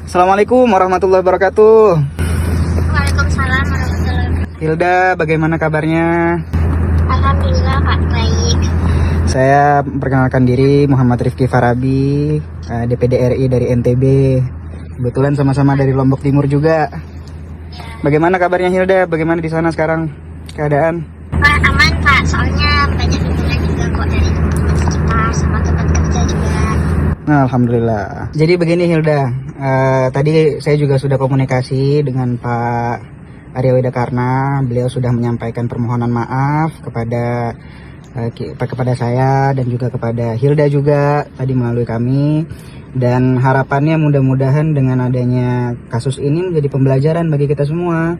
Assalamualaikum warahmatullahi wabarakatuh. Waalaikumsalam warahmatullahi wabarakatuh. Hilda, bagaimana kabarnya? Alhamdulillah Pak, baik. Saya perkenalkan diri, Muhammad Rifki Farabi, DPD RI dari NTB. Kebetulan sama-sama dari Lombok Timur juga. Bagaimana kabarnya Hilda? Bagaimana di sana sekarang keadaan? Pak, aman Pak, soalnya banyak dukungan juga kok dari teman-teman sekitar sama tempat kerja juga. Nah, alhamdulillah. Jadi begini Hilda, tadi saya juga sudah komunikasi dengan Pak Arya Widakarna. Beliau sudah menyampaikan permohonan maaf kepada saya dan juga kepada Hilda juga tadi melalui kami, dan harapannya mudah-mudahan dengan adanya kasus ini menjadi pembelajaran bagi kita semua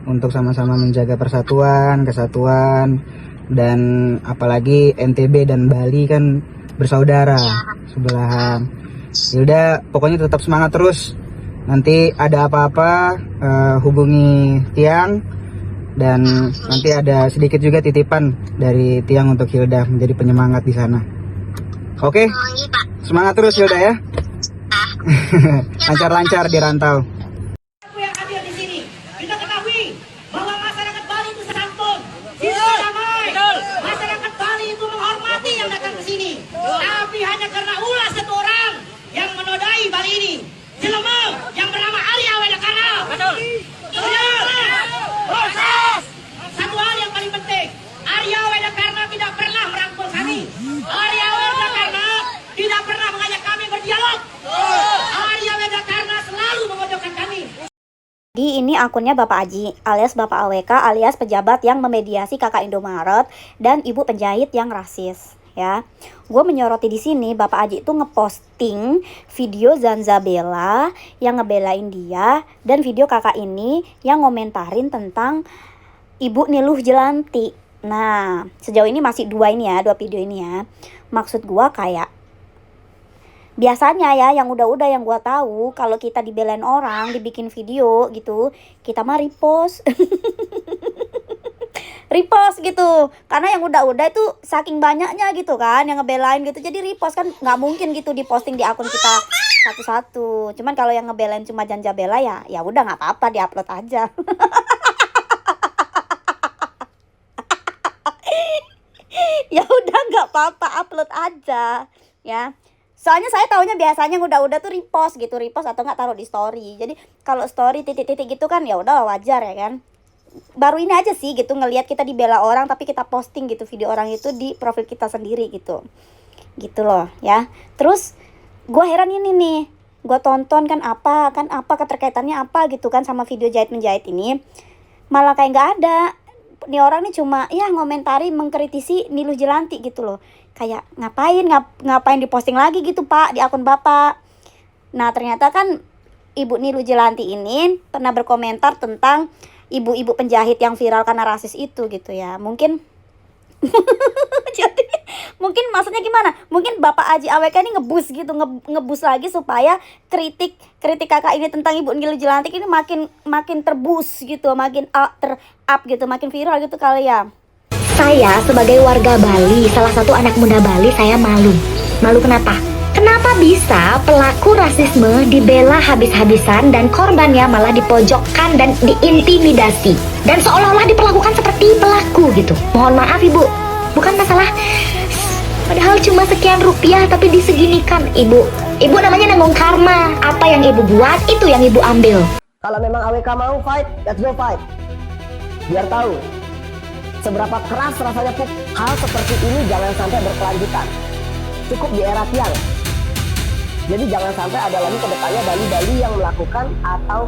untuk sama-sama menjaga persatuan, kesatuan, dan apalagi NTB dan Bali kan bersaudara sebelahan. Hilda, pokoknya tetap semangat terus. Nanti ada apa-apa hubungi Tiang, dan nanti ada sedikit juga titipan dari Tiang untuk Hilda menjadi penyemangat di sana. Oke? Iya Pak. Semangat terus Hilda ya. Lancar-lancar di rantau. Yang hadir di sini, kita ketahui bahwa masyarakat Bali itu santun, jiwa damai. Masyarakat Bali itu menghormati yang datang ke sini. Tapi hanya karena ulah satu orang yang menodai Bali ini, jelema yang bernama Arya Widakarna. Proses. Satu hal yang paling penting, Arya Widakarna tidak pernah merangkul kami. Arya Widakarna tidak pernah mengajak kami berdialog. Arya Widakarna selalu memojokkan kami. Jadi ini akunnya Bapak Aji alias Bapak AWK alias pejabat yang memediasi kakak Indomaret dan ibu penjahit yang rasis ya. Gue menyoroti di sini Bapak Aji itu ngeposting video Zanzabella yang ngebelain dia dan video kakak ini yang ngomentarin tentang Ibu Niluh Jelanti. Nah, sejauh ini masih dua video ini ya. Maksud gue kayak biasanya ya yang udah-udah yang gua tahu kalau kita dibelain orang, dibikin video gitu, kita mah repost. Repost gitu. Karena yang udah-udah itu saking banyaknya gitu kan yang ngebelain gitu. Jadi repost kan nggak mungkin gitu diposting di akun kita satu-satu. Cuman kalau yang ngebelain cuma Zanzabella ya udah nggak apa-apa, diupload aja. Ya udah nggak apa-apa, upload aja ya. Soalnya saya taunya biasanya udah tuh repost atau nggak taruh di story. Jadi kalau story titik-titik gitu kan ya udah wajar ya kan. Baru ini aja sih gitu ngelihat kita dibela orang tapi kita posting gitu video orang itu di profil kita sendiri gitu. Gitu loh ya. Terus gue heran ini nih. Gue tonton kan apa keterkaitannya apa gitu kan sama video jahit-menjahit ini. Malah kayak nggak ada. Nih orang nih cuma ya ngomentari mengkritisi Niluh Jelanti gitu loh. Kayak ngapain diposting lagi gitu Pak di akun Bapak. Nah ternyata kan Ibu Niluh Jelanti ini pernah berkomentar tentang ibu-ibu penjahit yang viral karena rasis itu gitu ya. Mungkin jadi mungkin maksudnya gimana? Mungkin Bapak Aji AWK ini ngebus lagi supaya kritik kakak ini tentang Ibu Niluh Jelanti ini makin terbus gitu, makin up gitu, makin viral gitu kali ya. Saya sebagai warga Bali, salah satu anak muda Bali, saya malu. Malu kenapa? Kenapa bisa pelaku rasisme dibela habis-habisan dan korbannya malah dipojokkan dan diintimidasi dan seolah-olah diperlakukan seperti pelaku gitu. Mohon maaf Ibu, bukan masalah. Padahal cuma sekian rupiah tapi diseginikan Ibu. Ibu namanya nanggung karma. Apa yang Ibu buat itu yang Ibu ambil. Kalau memang AWK mau fight, let's go fight. Biar tahu seberapa keras rasanya hal seperti ini jangan sampai berkelanjutan. Cukup di era Tiang. Jadi jangan sampai ada lagi ke depannya Bali-Bali yang melakukan atau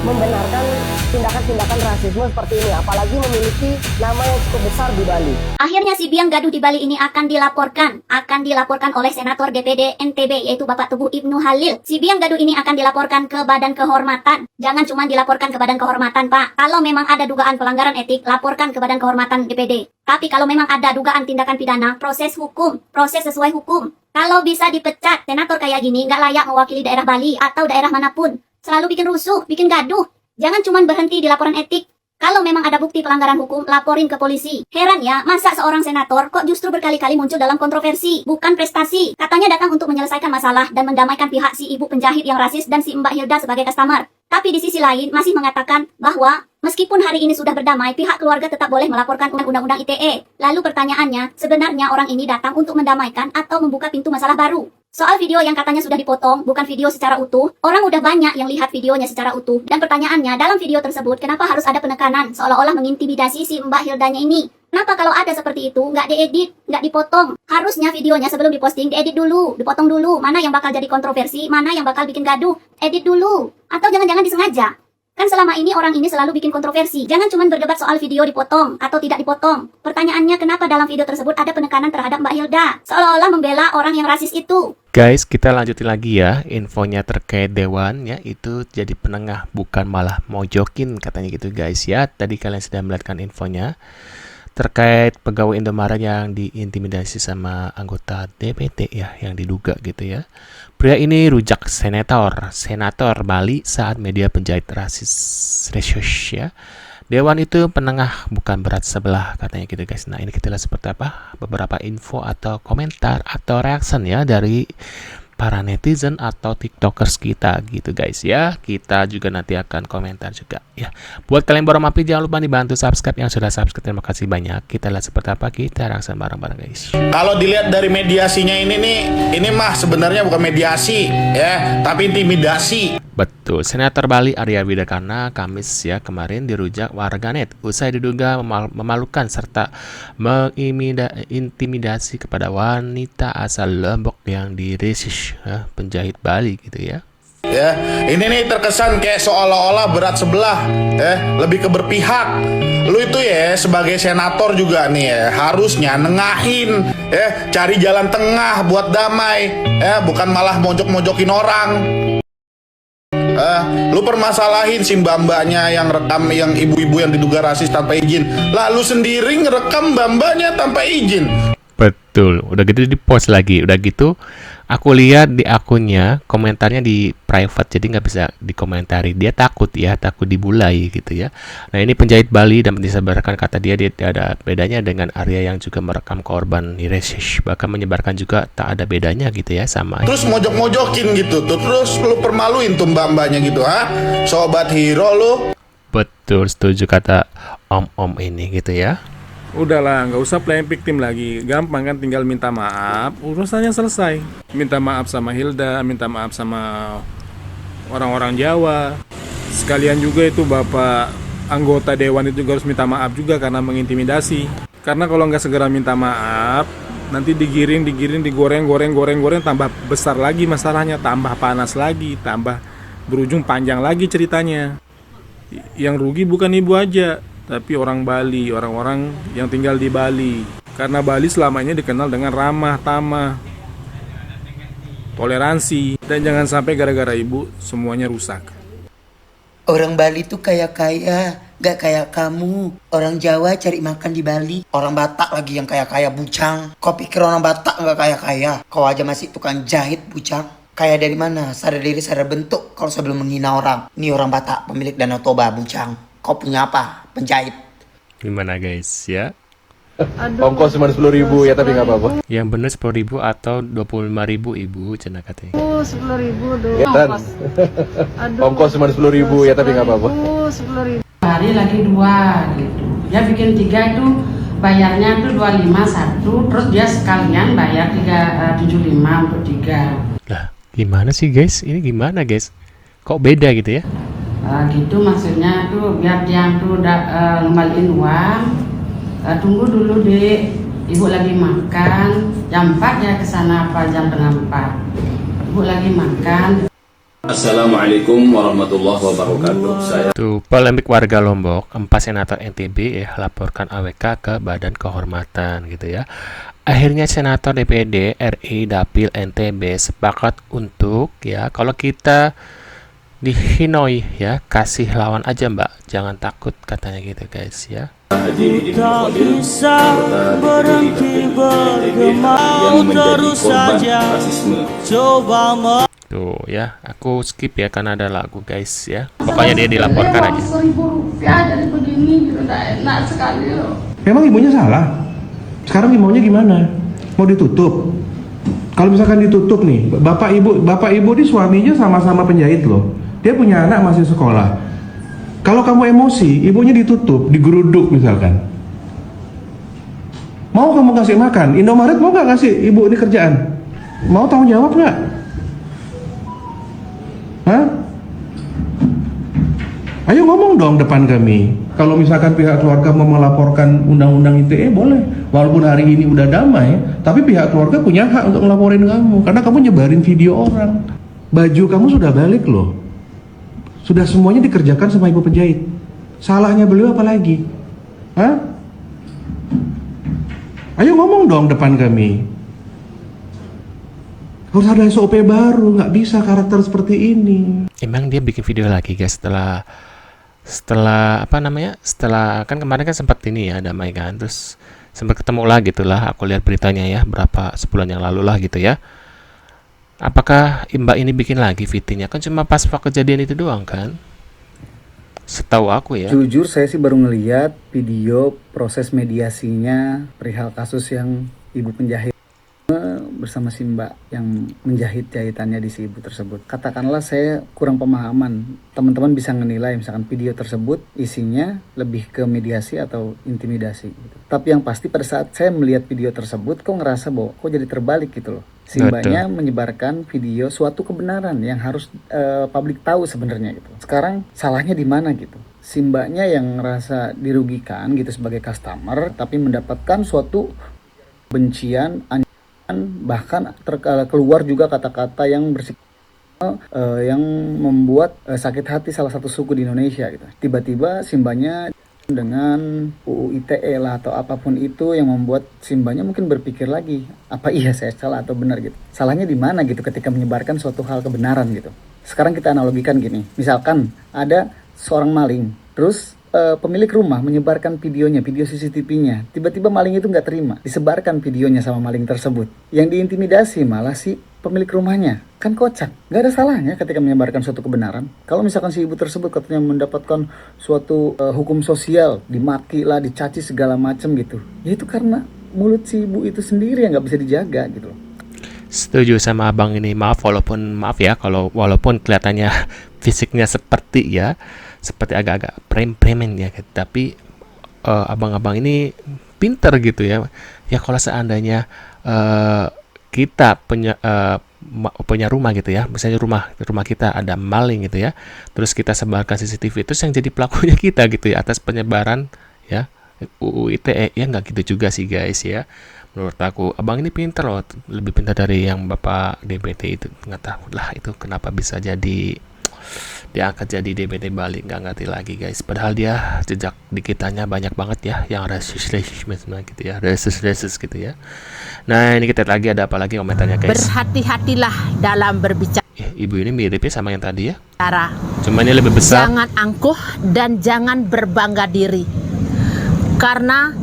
membenarkan tindakan-tindakan rasisme seperti ini, apalagi memiliki nama yang cukup besar di Bali. Akhirnya si biang gaduh di Bali ini akan dilaporkan oleh Senator DPD NTB yaitu Bapak Teguh Ibnu Halil. Si biang gaduh ini akan dilaporkan ke Badan Kehormatan. Jangan cuma dilaporkan ke Badan Kehormatan, Pak. Kalau memang ada dugaan pelanggaran etik, laporkan ke Badan Kehormatan DPD. Tapi kalau memang ada dugaan tindakan pidana, proses sesuai hukum. Kalau bisa dipecat, senator kayak gini nggak layak mewakili daerah Bali atau daerah manapun. Selalu bikin rusuh, bikin gaduh. Jangan cuma berhenti di laporan etik. Kalau memang ada bukti pelanggaran hukum, laporin ke polisi. Heran ya, masa seorang senator kok justru berkali-kali muncul dalam kontroversi, bukan prestasi. Katanya datang untuk menyelesaikan masalah dan mendamaikan pihak si ibu penjahit yang rasis dan si Mbak Hilda sebagai customer. Tapi di sisi lain masih mengatakan bahwa meskipun hari ini sudah berdamai, pihak keluarga tetap boleh melaporkan undang-undang ITE. Lalu pertanyaannya, sebenarnya orang ini datang untuk mendamaikan atau membuka pintu masalah baru? Soal video yang katanya sudah dipotong, bukan video secara utuh, orang udah banyak yang lihat videonya secara utuh. Dan pertanyaannya, dalam video tersebut, kenapa harus ada penekanan seolah-olah mengintimidasi si Mbak Hildanya ini? Kenapa kalau ada seperti itu, nggak diedit, nggak dipotong? Harusnya videonya sebelum diposting, diedit dulu, dipotong dulu. Mana yang bakal jadi kontroversi, mana yang bakal bikin gaduh, edit dulu. Atau jangan-jangan disengaja? Kan selama ini orang ini selalu bikin kontroversi. Jangan cuma berdebat soal video dipotong atau tidak dipotong. Pertanyaannya, kenapa dalam video tersebut ada penekanan terhadap Mbak Hilda? Seolah-olah membela orang yang rasis itu. Guys, kita lanjutin lagi ya infonya terkait Dewan ya, itu jadi penengah bukan malah mojokin katanya gitu guys ya. Tadi kalian sudah melihatkan infonya terkait pegawai Indomaret yang diintimidasi sama anggota DPD ya, yang diduga gitu ya. Pria ini rujak senator Bali saat media penjahit rasis ya. Dewan itu penengah bukan berat sebelah katanya gitu guys. Nah, ini kita lihat seperti apa beberapa info atau komentar atau reaction ya dari para netizen atau tiktokers kita gitu guys ya. Kita juga nanti akan komentar juga ya. Buat kalian baru mampir jangan lupa dibantu subscribe, yang sudah subscribe terima kasih banyak. Kita lihat seperti apa, kita reaction bareng-bareng guys. Kalau dilihat dari mediasinya ini mah sebenarnya bukan mediasi ya, tapi intimidasi. Betul, Senator Bali Arya Widakarna Kamis ya kemarin dirujak warganet usai diduga memalukan serta mengintimidasi kepada wanita asal Lombok yang dirasis penjahit Bali gitu ya. Ya, ini nih terkesan kayak seolah-olah berat sebelah, lebih ke berpihak. Lu itu ya sebagai senator juga nih ya harusnya nengahin, cari jalan tengah buat damai, bukan malah mojok-mojokin orang. Lu permasalahin si mbak-mbaknya yang rekam, yang ibu-ibu yang diduga rasis tanpa izin, lalu sendiri ngerekam mbak-mbaknya tanpa izin. Betul, udah gitu di post lagi, udah gitu aku lihat di akunnya komentarnya di private, jadi nggak bisa dikomentari. Dia takut dibulai gitu ya. Nah, ini penjahit Bali dan disebarkan kata dia ada bedanya dengan Arya yang juga merekam korban rasis, bahkan menyebarkan juga tak ada bedanya gitu ya sama. Terus mojok-mojokin gitu tuh, terus lu permaluin tuh mbak-mbaknya gitu, sobat hero lu. Betul, setuju kata om-om ini gitu ya. Udahlah, nggak usah playing victim lagi. Gampang kan, tinggal minta maaf, urusannya selesai. Minta maaf sama Hilda, minta maaf sama orang-orang Jawa. Sekalian juga itu bapak anggota dewan itu juga harus minta maaf juga karena mengintimidasi. Karena kalau nggak segera minta maaf, nanti digoreng, tambah besar lagi masalahnya, tambah panas lagi, tambah berujung panjang lagi ceritanya. Yang rugi bukan ibu aja, tapi orang Bali, orang-orang yang tinggal di Bali. Karena Bali selama ini dikenal dengan ramah, tamah, toleransi. Dan jangan sampai gara-gara ibu semuanya rusak. Orang Bali tuh kaya-kaya, gak kayak kamu. Orang Jawa cari makan di Bali. Orang Batak lagi yang kaya-kaya bucang. Kau pikir orang Batak gak kaya-kaya? Kau aja masih tukang jahit bucang. Kaya dari mana? Sadar diri, sadar bentuk. Kalau sebelum menghina orang. Ini orang Batak, pemilik Danau Toba, bucang. Kau punya apa? Penjahit. Gimana guys ya? Ongkos cuma 10.000 ya, tapi nggak apa-apa. Yang bener 10.000 atau 25.000 ibu cina katanya. 10.000 dong. Ongkos cuma 10.000 ya, tapi nggak apa-apa. 10.000. Hari lagi 2 gitu. Dia bikin 3 itu bayarnya tuh 25 1, terus dia sekalian bayar 375 untuk 3. Lah, gimana sih guys? Ini gimana guys? Kok beda gitu ya? Gitu maksudnya tuh biar dia tuh ngembaliin uang. Tunggu dulu deh, ibu lagi makan. Jam 4 ya kesana apa jam setengah 4. Ibu lagi makan. Assalamualaikum warahmatullahi wabarakatuh. Tuh, polemik warga Lombok, 4 senator NTB laporkan AWK ke Badan Kehormatan gitu ya. Akhirnya senator DPD RI Dapil NTB sepakat untuk ya, kalau kita dihinoi ya, kasih lawan aja mbak, jangan takut katanya gitu guys ya. Tak bisa berhenti bergema terus saja coba Tuh ya, aku skip ya karena ada lagu guys ya. Pokoknya dia dilaporkan aja. Rp1.000 jadi begini gitu, udah enak sekali loh. Memang ibunya salah. Sekarang maunya gimana? Mau ditutup? Kalau misalkan ditutup nih, bapak ibu di suaminya sama-sama penjahit loh. Dia punya anak masih sekolah. Kalau kamu emosi, ibunya ditutup, digeruduk misalkan. Mau kamu kasih makan? Indomaret mau nggak kasih ibu ini kerjaan? Mau tanggung jawab nggak? Hah? Ayo ngomong dong depan kami. Kalau misalkan pihak keluarga mau melaporkan undang-undang ITE boleh. Walaupun hari ini udah damai, tapi pihak keluarga punya hak untuk ngelaporin kamu karena kamu nyebarin video orang. Baju kamu sudah balik loh. Sudah semuanya dikerjakan sama ibu penjahit. Salahnya beliau apa lagi? Hah? Ayo ngomong dong depan kami. Harus ada SOP baru, nggak bisa karakter seperti ini. Emang dia bikin video lagi guys setelah apa namanya? Setelah kan kemarin kan sempat ini ya damai kan, terus sempat ketemu lah gitulah. Aku lihat beritanya ya berapa sebulan yang lalu lah gitu ya. Apakah Mbak ini bikin lagi VT-nya? Kan cuma pas kejadian itu doang kan? Setahu aku ya. Jujur saya sih baru ngeliat video proses mediasinya perihal kasus yang ibu penjahit bersama si mbak yang menjahit jahitannya di si ibu tersebut. Katakanlah saya kurang pemahaman, teman-teman bisa menilai misalkan video tersebut isinya lebih ke mediasi atau intimidasi gitu. Tapi yang pasti pada saat saya melihat video tersebut kok ngerasa bahwa kok jadi terbalik gitu loh. Si mbaknya menyebarkan video suatu kebenaran yang harus publik tahu sebenarnya gitu. Sekarang salahnya di mana gitu? Si mbaknya yang ngerasa dirugikan gitu sebagai customer tapi mendapatkan suatu bencian, bahkan keluar juga kata-kata yang yang membuat sakit hati salah satu suku di Indonesia gitu. Tiba-tiba simbanya dengan UU ITE lah atau apapun itu yang membuat simbanya mungkin berpikir lagi, apa iya saya salah atau benar gitu. Salahnya di mana gitu ketika menyebarkan suatu hal kebenaran gitu. Sekarang kita analogikan gini, misalkan ada seorang maling, terus pemilik rumah menyebarkan videonya, video CCTV-nya. Tiba-tiba maling itu nggak terima, disebarkan videonya sama maling tersebut. Yang diintimidasi malah si pemilik rumahnya. Kan kocak. Nggak ada salahnya ketika menyebarkan suatu kebenaran. Kalau misalkan si ibu tersebut katanya mendapatkan suatu hukum sosial, dimaki lah, dicaci segala macam gitu. Ya itu karena mulut si ibu itu sendiri yang nggak bisa dijaga gitu loh. Setuju sama abang ini. Maaf ya kalau walaupun kelihatannya fisiknya seperti agak-agak premen ya, tapi abang-abang ini pinter gitu ya. Ya kalau seandainya kita punya rumah gitu ya, misalnya rumah kita ada maling gitu ya, terus kita sebarkan CCTV, terus yang jadi pelakunya kita gitu ya atas penyebaran ya UU ITE, ya nggak gitu juga sih guys ya. Menurut aku abang ini pinter loh, lebih pintar dari yang bapak DBT itu. Nggak tahu lah itu kenapa bisa jadi diangkat jadi DBT Bali, nggak ngerti lagi guys. Padahal dia jejak digitalnya banyak banget ya yang rasisme gitu ya, rasis gitu ya. Nah ini kita lagi ada apa lagi komentarnya guys. Berhati-hatilah dalam berbicara. Ibu ini miripnya sama yang tadi ya, cuma ini lebih besar. Jangan angkuh dan jangan berbangga diri, karena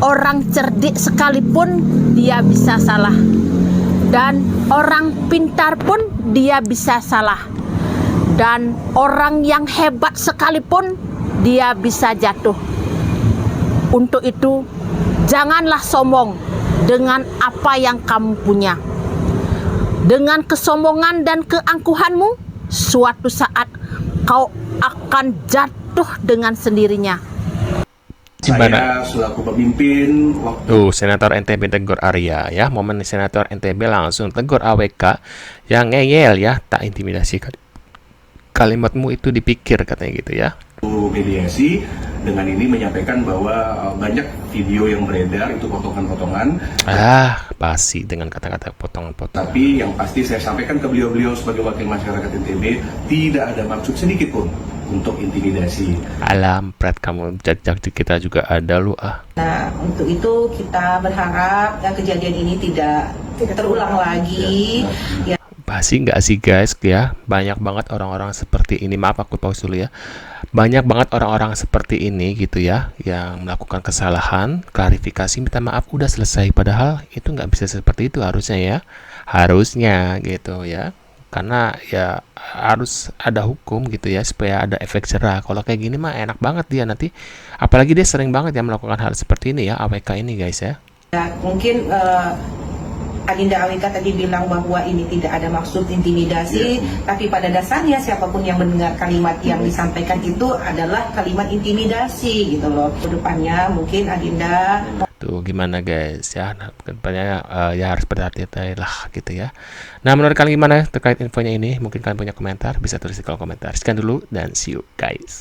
orang cerdik sekalipun dia bisa salah, dan orang pintar pun dia bisa salah, dan orang yang hebat sekalipun dia bisa jatuh. Untuk itu janganlah sombong dengan apa yang kamu punya. Dengan kesombongan dan keangkuhanmu, suatu saat kau akan jatuh dengan sendirinya. Saya selaku pemimpin Senator NTB tegur Arya ya. Momen Senator NTB langsung tegur AWK yang ngeyel ya, tak intimidasi. Kalimatmu itu dipikir katanya gitu ya. Mediasi dengan ini menyampaikan bahwa banyak video yang beredar itu potongan-potongan. Pasti dengan kata-kata potong-potong. Tapi yang pasti saya sampaikan ke beliau sebagai wakil masyarakat NTB, tidak ada maksud sedikit pun untuk intimidasi. Alampret kamu, jajak kita juga ada lu Nah, untuk itu kita berharap kejadian ini tidak terulang lagi. Ya. Pasti nggak sih guys ya, banyak banget orang-orang seperti ini. Maaf aku pause dulu ya. Banyak banget orang-orang seperti ini gitu ya, yang melakukan kesalahan, klarifikasi, minta maaf, udah selesai. Padahal itu nggak bisa seperti itu harusnya ya, harusnya gitu ya. karena ya harus ada hukum gitu ya, supaya ada efek jerah. Kalau kayak gini mah enak banget dia nanti, apalagi dia sering banget ya melakukan hal seperti ini ya, AWK ini guys ya. Ya, mungkin Adinda Awika tadi bilang bahwa ini tidak ada maksud intimidasi, tapi pada dasarnya siapapun yang mendengar kalimat yang disampaikan itu adalah kalimat intimidasi gitu loh. Kedepannya mungkin Adinda Tuh gimana guys ya, nah, kedepannya ya harus berhati-hati lah gitu ya. Nah, menurut kalian gimana terkait infonya ini? Mungkin kalian punya komentar, bisa tulis di kolom komentar. Sekian dulu dan see you guys.